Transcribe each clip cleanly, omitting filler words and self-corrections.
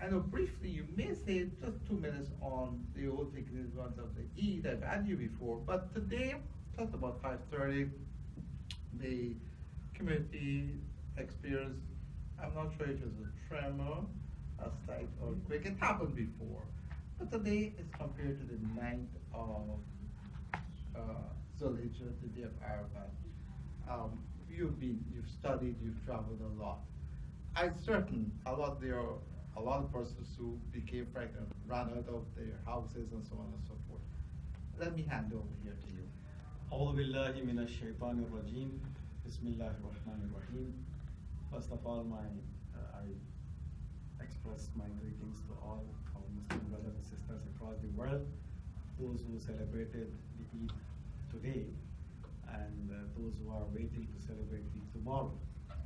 I know briefly you may say just 2 minutes on the old significance of the Eid. I've had you before, but today, just about 5:30, the community experienced, I'm not sure if it was a tremor, a slight earthquake. It happened before. But today is compared to the 9th of Zulhijjah, the day of Arafat. You've studied, you've traveled a lot. I'm certain there are a lot of persons who became pregnant, ran out of their houses and so on and so forth. Let me hand over here to you. أعوذ بالله من الشيطان الرجيم بسم الله الرحمن الرحيم. First of all, I express my greetings to all our Muslim brothers and sisters across the world, those who celebrated the Eid today, and those who are waiting to celebrate Eid tomorrow.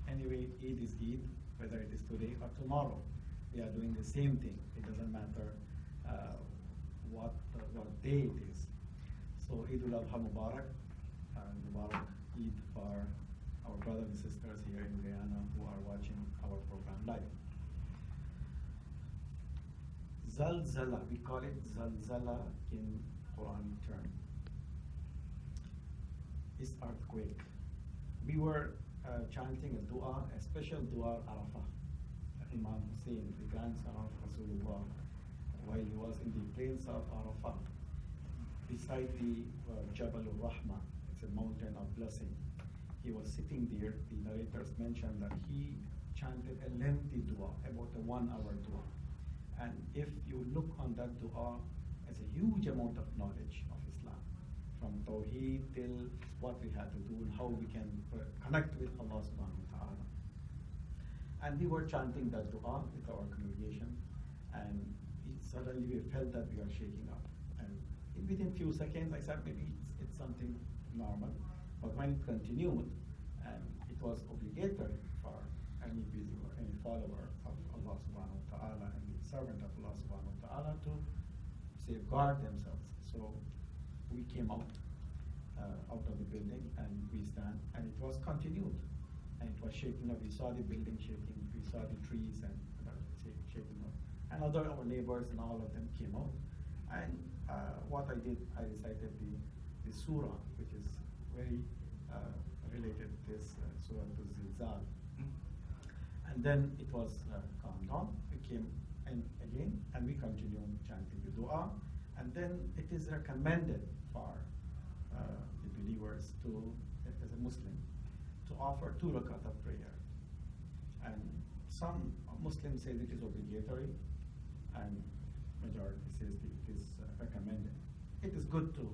Anyway, Eid is Eid, whether it is today or tomorrow. We are doing the same thing. It doesn't matter what day it is. So Eid al-Adha Mubarak, Mubarak Eid for our brothers and sisters here in Guyana who are watching our program live. Zalzala, we call it Zalzala in Quranic term. It's earthquake. We were chanting a dua, a special dua Arafah. Imam Hussein, the grandson of Rasulullah, while he was in the plains of Arafah, beside the Jabal al-Rahma, it's a mountain of blessing. He was sitting there. The narrators mentioned that he chanted a lengthy dua, about a 1-hour dua. And if you look on that dua, there's a huge amount of knowledge of Islam, from Tawheed till what we had to do and how we can connect with Allah subhanahu wa ta'ala. And we were chanting that dua with our congregation, and suddenly we felt that we are shaking up. And within few seconds, I said maybe it's something normal. But when it continued, and it was obligatory for any believer, any follower of Allah subhanahu wa ta'ala, and the servant of Allah subhanahu wa ta'ala to safeguard themselves. So we came out of the building and we stand, and it was continued. And it was shaking up. We saw the building shaking, we saw the trees and shaking up. And our neighbors and all of them came out. And what I did, I recited the surah, which is very related to this surah to Zilzal. And then it was calmed down. We came in again and we continued chanting the dua. And then it is recommended for the believers to, as a Muslim, to offer 2 rakat of prayer. And some Muslims say it is obligatory, and majority says it is recommended. It is good to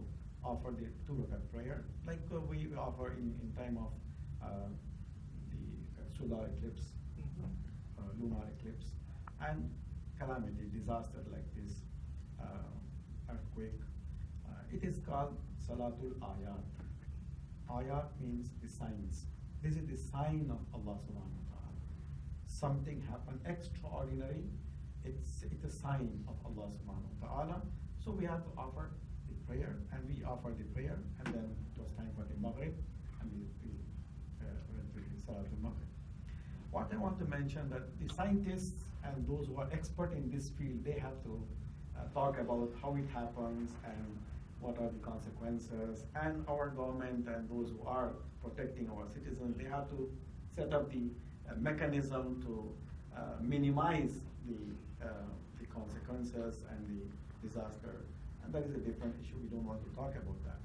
offer the 2 rakat prayer, like we offer in time of the solar eclipse, lunar eclipse, and calamity, disaster like this, earthquake. It is called Salatul Ayat. Ayat means the signs. This is the sign of Allah subhanahu wa ta'ala. Something happened extraordinary. It's a sign of Allah subhanahu wa ta'ala. So we have to offer the prayer, and we offer the prayer, and then it was time for the Maghrib, and we went to the Salatul Maghrib. What I want to mention that the scientists and those who are expert in this field, they have to talk about how it happens and what are the consequences, and our government and those who are protecting our citizens, they have to set up the mechanism to minimize the consequences and the disaster. And that is a different issue. We don't want to talk about that.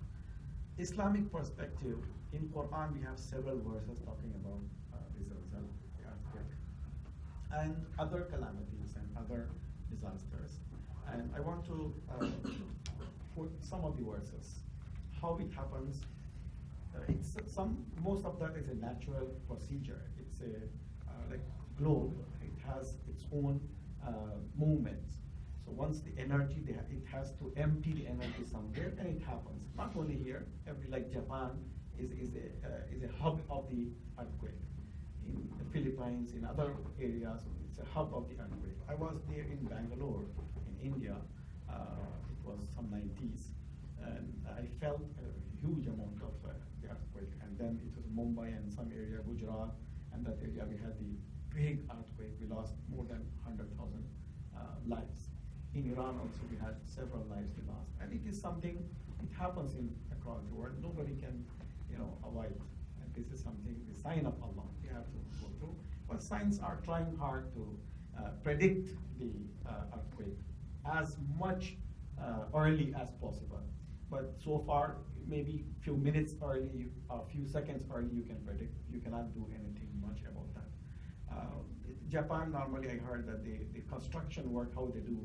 Islamic perspective, in Quran we have several verses talking about the zilzal, the earthquake, and other calamities and other disasters. And I want to put some of the verses. How it happens, most of that is a natural procedure. It's a like globe. It has its own movements. So once the energy, it has to empty the energy somewhere, and it happens. Not only here, like Japan is a hub of the earthquake. In the Philippines, in other areas, it's a hub of the earthquake. I was there in Bangalore, in India. It was some 90s, and I felt a huge amount of the earthquake. And then it was Mumbai and some area, Gujarat, and that area we had the big earthquake. We lost more than 100,000 lives. In Iran also we had several lives we lost. And it is something, it happens across the world. Nobody can, avoid. And this is something, the sign of Allah we have to go through. But science are trying hard to predict the earthquake as much early as possible. But so far, maybe few minutes early, a few seconds early, you can predict. You cannot do anything much about that. Japan, normally I heard that the construction work, how they do,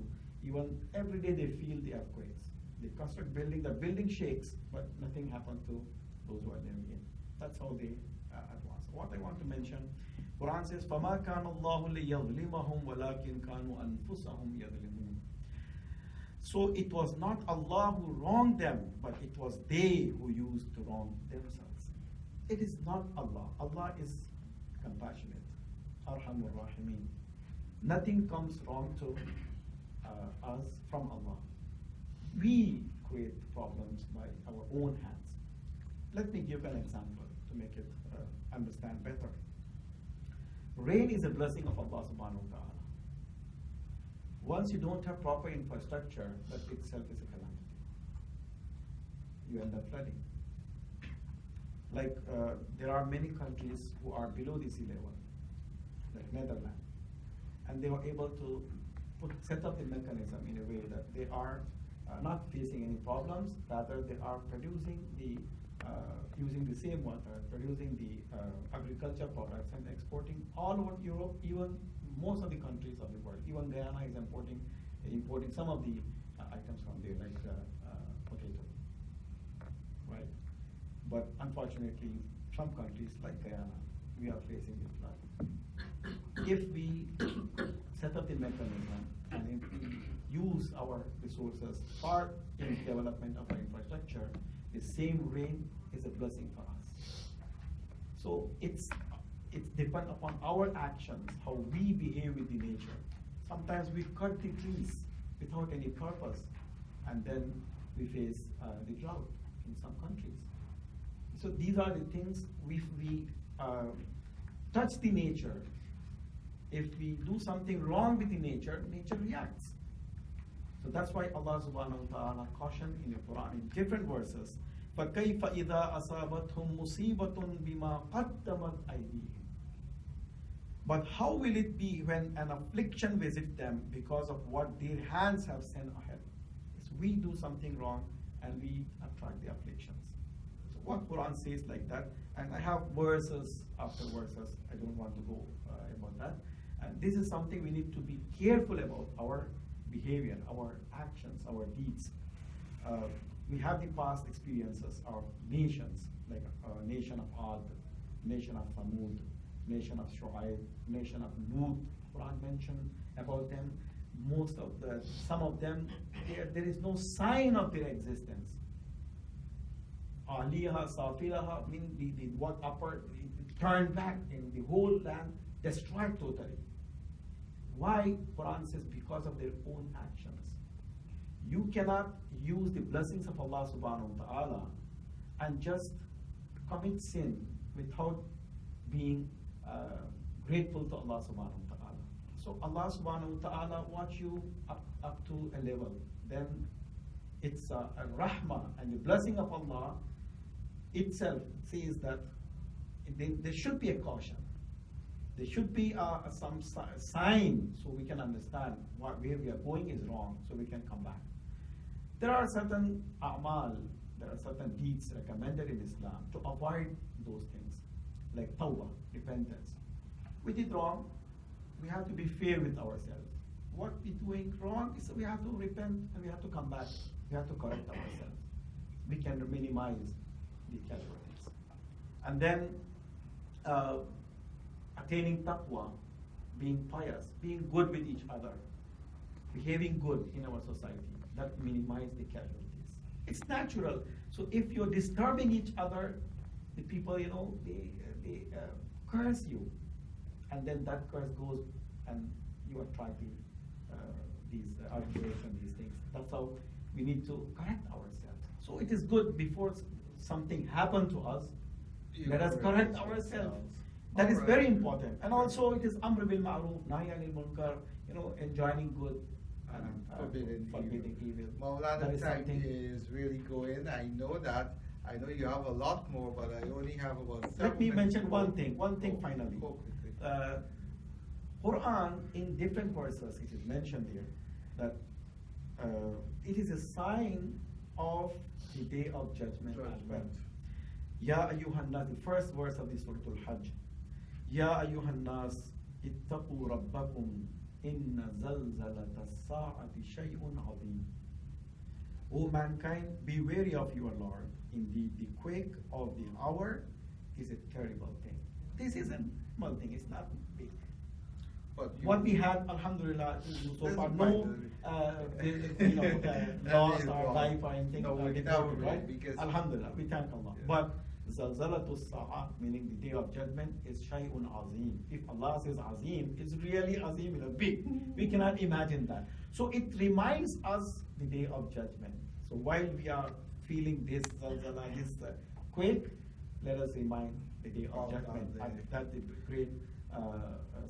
even every day they feel the earthquakes. They construct building, the building shakes, but nothing happens to those who are living in. That's how they advance. What I want to mention, Quran says, فَمَا كَانَ اللَّهُ لِيَظْلِمَهُمْ وَلَكِنْ كَانُوا أَنفُسَهُمْ يَظْلِمُونَ. So it was not Allah who wronged them, but it was they who used to wrong themselves. It is not Allah. Allah is compassionate. Arhamur Rahimin. Nothing comes wrong to us from Allah. We create problems by our own hands. Let me give an example to make it understand better. Rain is a blessing of Allah subhanahu wa ta'ala. Once you don't have proper infrastructure, that itself is a calamity. You end up flooding. Like there are many countries who are below the sea level, like Netherlands, and they were able to set up the mechanism in a way that they are not facing any problems. Rather, they are producing using the same water, producing the agriculture products and exporting all over Europe, even most of the countries of the world. Even Guyana is importing some of the items from there, like potato, right? But unfortunately, some countries like Guyana, we are facing the flood. If we set up the mechanism and if we use our resources for the development of our infrastructure, the same rain is a blessing for us. So it's depends upon our actions, how we behave with the nature. Sometimes we cut the trees without any purpose, and then we face the drought in some countries. So these are the things, if we touch the nature, if we do something wrong with the nature, nature reacts. So that's why Allah subhanahu wa ta'ala cautioned in the Quran in different verses, فَكَيْفَ إِذَا أَصَابَتْهُمْ مُصِيبَةٌ بِمَا قَدَّمَتْ أَيْدِيهِمْ. But how will it be when an affliction visits them because of what their hands have sent ahead? So we do something wrong and we attract the afflictions. So what Quran says like that, and I have verses after verses, I don't want to go about that. And this is something we need to be careful about, our behavior, our actions, our deeds. We have the past experiences of nations, like nation of Ad, nation of Thamud, nation of Shu'aib, nation of Lut. Quran mentioned about them. Some of them, there is no sign of their existence. Aliyaha, Safilaha, mean the what upper, it turned back in the whole land, destroyed totally. Why? Quran says because of their own actions. You cannot use the blessings of Allah subhanahu wa ta'ala and just commit sin without being grateful to Allah subhanahu wa ta'ala. So Allah subhanahu wa ta'ala wants you up to a level. Then it's a rahmah, and the blessing of Allah itself says that there should be a caution. There should be some sign so we can understand where we are going is wrong, so we can come back. There are certain a'mal, there are certain deeds recommended in Islam to avoid those things, like tawbah, repentance. We did wrong, we have to be fair with ourselves. What we're doing wrong is we have to repent and we have to come back. We have to correct ourselves. We can minimize the casualties. And then attaining taqwa, being pious, being good with each other, behaving good in our society, that minimize the casualties. It's natural. So if you're disturbing each other, the people, they curse you, and then that curse goes and you attract these earthquakes and these things. That's how we need to correct ourselves. So it is good before something happened to us, let us correct ourselves. That is very important. And also it is amr bil ma'ruf, nahy anil munkar, enjoining good. and forbidding evil. Maulana That is Tasdeeq something. is really going. I know that. I know you have a lot more, but I only have about 7 Let me minutes. mention one thing. One thing Go- finally. go quickly. Quran in different verses it is mentioned here that it is a sign of the day of judgment as well. Ya ayyuhan nas, the first verse of the Surah Al-Hajj. Ya ayyuhan nas, ittaqu rabbakum inna zalzalata as-sa'ati shay'un 'azim. O mankind, be wary of your Lord. Indeed, the quake of the hour is a terrible thing. This is a small thing, it's not big. But What we had, alhamdulillah, so This far, is no That loss is or wrong. life or anything. No, we reported, never right? will, because- Alhamdulillah, we thank Allah. Yeah. But Zalzalatu Sa'a, meaning the day of judgment, is Shay'un Azim. If Allah says Azim, it's really Azim, big. We cannot imagine that. So it reminds us the day of judgment. So while we are feeling this Zalzala, this quake, let us remind the day of Oh, judgment. God, And that's the great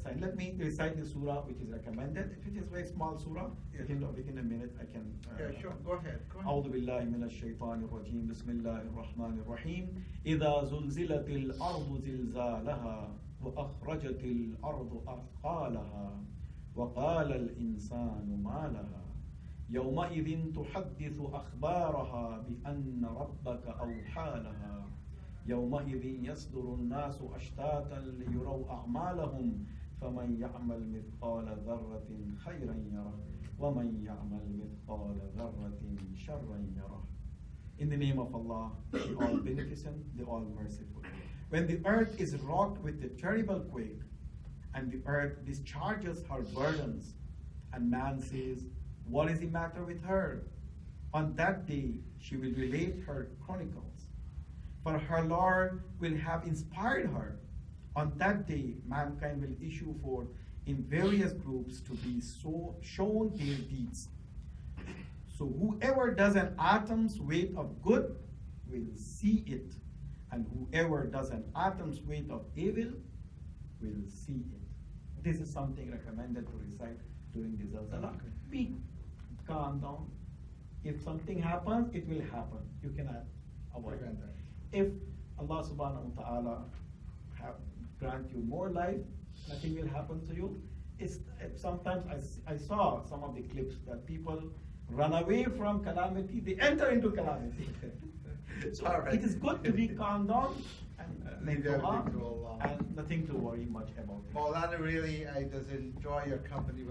sign. Let me recite the surah which is recommended. If it is a very small surah, Yes. within a minute I can. Yeah, sure. Go ahead. Go ahead. أعوذ بالله من الشيطان الرجيم بسم الله الرحمن الرحيم إذا زلزلت الأرض زلزالها وأخرجت الأرض أثقالها وقال الإنسان ما لها يومئذ تحدث أخبارها بأن ربك أوحى لها يومئذ يصدر الناس أشتاتا ليروا أعمالهم فمن يعمل مثقال ذرة خيرا يره ومن يعمل مثقال ذرة شرا يره. In the name of Allah, the All Beneficent, the All Merciful. When the earth is rocked with a terrible quake, and the earth discharges her burdens, and man says, "What is the matter with her?" On that day, she will relate her chronicles, for her Lord will have inspired her. On that day, mankind will issue forth in various groups to be shown their deeds. So whoever does an atom's weight of good will see it, and whoever does an atom's weight of evil will see it. This is something recommended to recite during the Zalzala. Be calm down. If something happens, it will happen. You cannot avoid Prevent that. that. If Allah subhanahu wa ta'ala grant you more life, nothing will happen to you. Sometimes I saw some of the clips that people run away from calamity, they enter into calamity. So All right. it is good to be calm down and make Leave dua everything to Allah. and nothing to worry much about it. Maulana, really, I just enjoy your company with